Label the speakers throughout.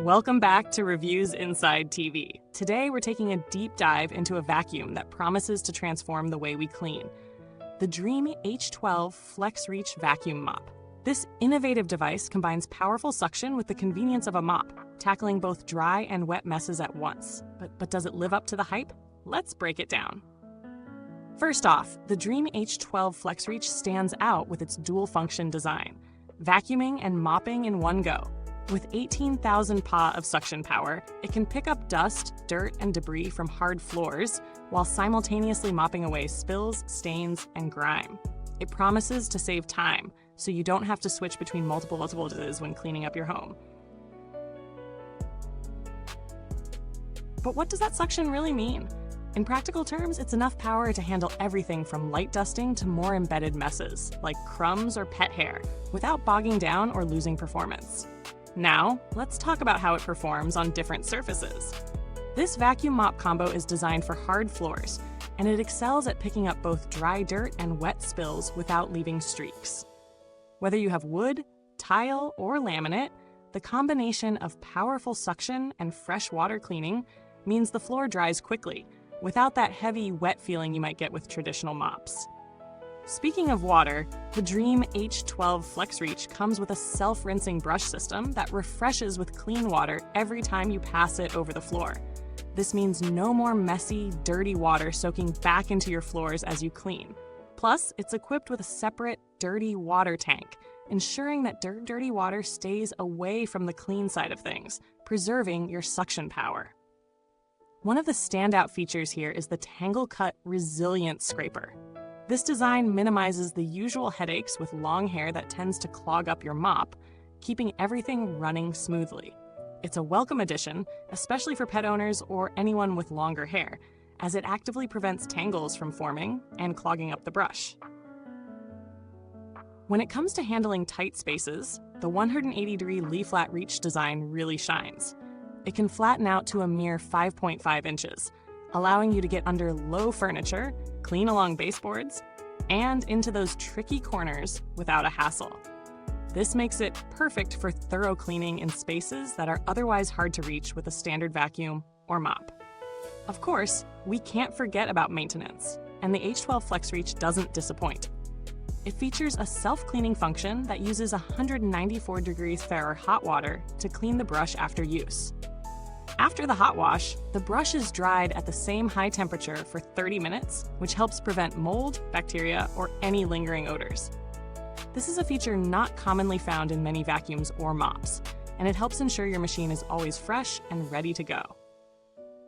Speaker 1: Welcome back to Reviewsinside TV. Today we're taking a deep dive into a vacuum that promises to transform the way we clean. The Dreame H12 FlexReach vacuum mop. This innovative device combines powerful suction with the convenience of a mop, tackling both dry and wet messes at once. But does it live up to the hype? Let's break it down. First off, the Dreame H12 FlexReach stands out with its dual-function design, vacuuming and mopping in one go. With 18,000 PA of suction power, it can pick up dust, dirt, and debris from hard floors while simultaneously mopping away spills, stains, and grime. It promises to save time, so you don't have to switch between multiple devices when cleaning up your home. But what does that suction really mean? In practical terms, it's enough power to handle everything from light dusting to more embedded messes, like crumbs or pet hair, without bogging down or losing performance. Now, let's talk about how it performs on different surfaces. This vacuum mop combo is designed for hard floors, and it excels at picking up both dry dirt and wet spills without leaving streaks. Whether you have wood, tile, or laminate, the combination of powerful suction and fresh water cleaning means the floor dries quickly, without that heavy, wet feeling you might get with traditional mops. Speaking of water, the Dreame H12 FlexReach comes with a self-rinsing brush system that refreshes with clean water every time you pass it over the floor. This means no more messy, dirty water soaking back into your floors as you clean. Plus, it's equipped with a separate dirty water tank, ensuring that dirty water stays away from the clean side of things, preserving your suction power. One of the standout features here is the Tangle Cut Resilient Scraper. This design minimizes the usual headaches with long hair that tends to clog up your mop, keeping everything running smoothly. It's a welcome addition, especially for pet owners or anyone with longer hair, as it actively prevents tangles from forming and clogging up the brush. When it comes to handling tight spaces, the 180-degree leaf-flat reach design really shines. It can flatten out to a mere 5.5 inches, allowing you to get under low furniture, clean along baseboards, and into those tricky corners without a hassle. This makes it perfect for thorough cleaning in spaces that are otherwise hard to reach with a standard vacuum or mop. Of course, we can't forget about maintenance, and the H12 FlexReach doesn't disappoint. It features a self-cleaning function that uses 194 degrees Fahrenheit hot water to clean the brush after use. After the hot wash, the brush is dried at the same high temperature for 30 minutes, which helps prevent mold, bacteria, or any lingering odors. This is a feature not commonly found in many vacuums or mops, and it helps ensure your machine is always fresh and ready to go.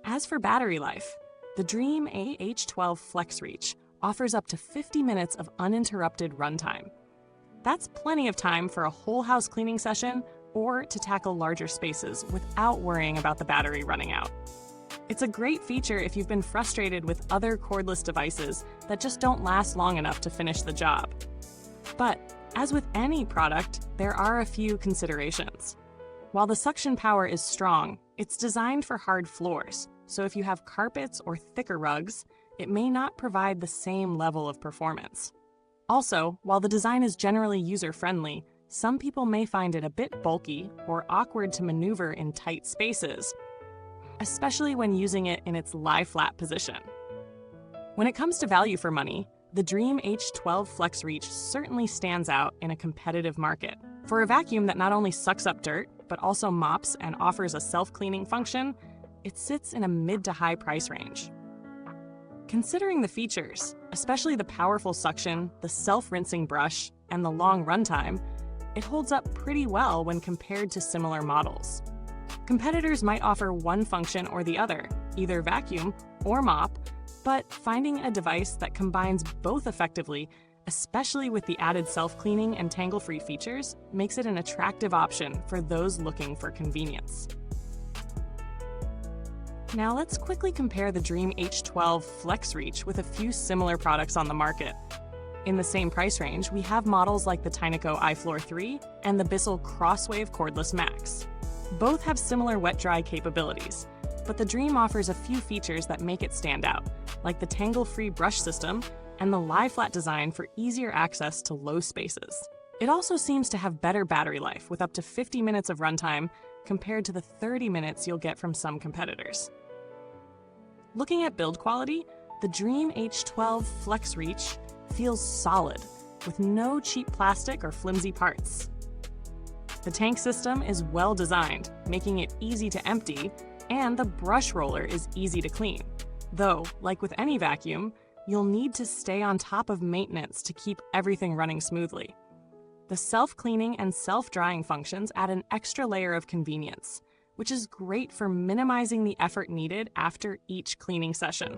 Speaker 1: As for battery life, the Dreame H12 FlexReach offers up to 50 minutes of uninterrupted runtime. That's plenty of time for a whole house cleaning session or to tackle larger spaces without worrying about the battery running out. It's a great feature if you've been frustrated with other cordless devices that just don't last long enough to finish the job. But as with any product, there are a few considerations. While the suction power is strong, it's designed for hard floors, so if you have carpets or thicker rugs, it may not provide the same level of performance. Also, while the design is generally user-friendly, some people may find it a bit bulky or awkward to maneuver in tight spaces, especially when using it in its lie-flat position. When it comes to value for money, the Dreame H12 FlexReach certainly stands out in a competitive market. For a vacuum that not only sucks up dirt, but also mops and offers a self-cleaning function, it sits in a mid to high price range. Considering the features, especially the powerful suction, the self-rinsing brush, and the long runtime, it holds up pretty well when compared to similar models. Competitors might offer one function or the other, either vacuum or mop, but finding a device that combines both effectively, especially with the added self-cleaning and tangle-free features, makes it an attractive option for those looking for convenience. Now let's quickly compare the Dreame H12 FlexReach with a few similar products on the market. In the same price range, we have models like the Tyneco iFloor 3 and the Bissell Crosswave Cordless Max. Both have similar wet-dry capabilities, but the Dreame offers a few features that make it stand out, like the tangle-free brush system and the lie-flat design for easier access to low spaces. It also seems to have better battery life with up to 50 minutes of runtime compared to the 30 minutes you'll get from some competitors. Looking at build quality, the Dreame H12 FlexReach feels solid, with no cheap plastic or flimsy parts. The tank system is well designed, making it easy to empty, and the brush roller is easy to clean. Though, like with any vacuum, you'll need to stay on top of maintenance to keep everything running smoothly. The self-cleaning and self-drying functions add an extra layer of convenience, which is great for minimizing the effort needed after each cleaning session.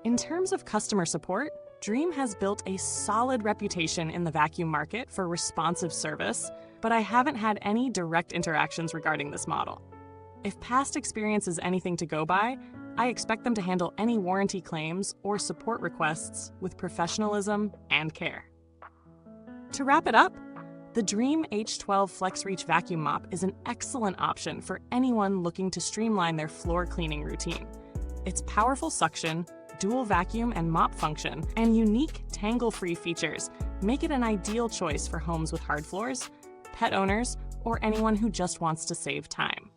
Speaker 1: In terms of customer support, Dreame has built a solid reputation in the vacuum market for responsive service, but I haven't had any direct interactions regarding this model. If past experience is anything to go by, I expect them to handle any warranty claims or support requests with professionalism and care. To wrap it up, the Dreame H12 FlexReach vacuum mop is an excellent option for anyone looking to streamline their floor cleaning routine. Its powerful suction, dual vacuum and mop function, and unique tangle-free features make it an ideal choice for homes with hard floors, pet owners, or anyone who just wants to save time.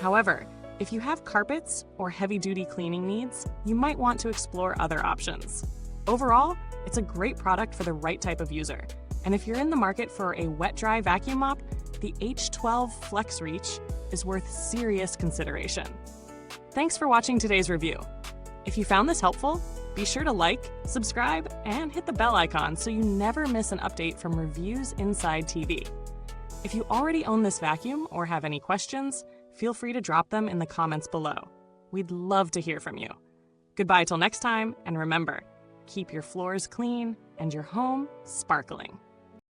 Speaker 1: However, if you have carpets or heavy-duty cleaning needs, you might want to explore other options. Overall, it's a great product for the right type of user, and if you're in the market for a wet-dry vacuum mop, the H12 FlexReach is worth serious consideration. Thanks for watching today's review. If you found this helpful, be sure to like, subscribe, and hit the bell icon so you never miss an update from Reviewsinside.tv. If you already own this vacuum or have any questions, feel free to drop them in the comments below. We'd love to hear from you. Goodbye till next time, and remember, keep your floors clean and your home sparkling.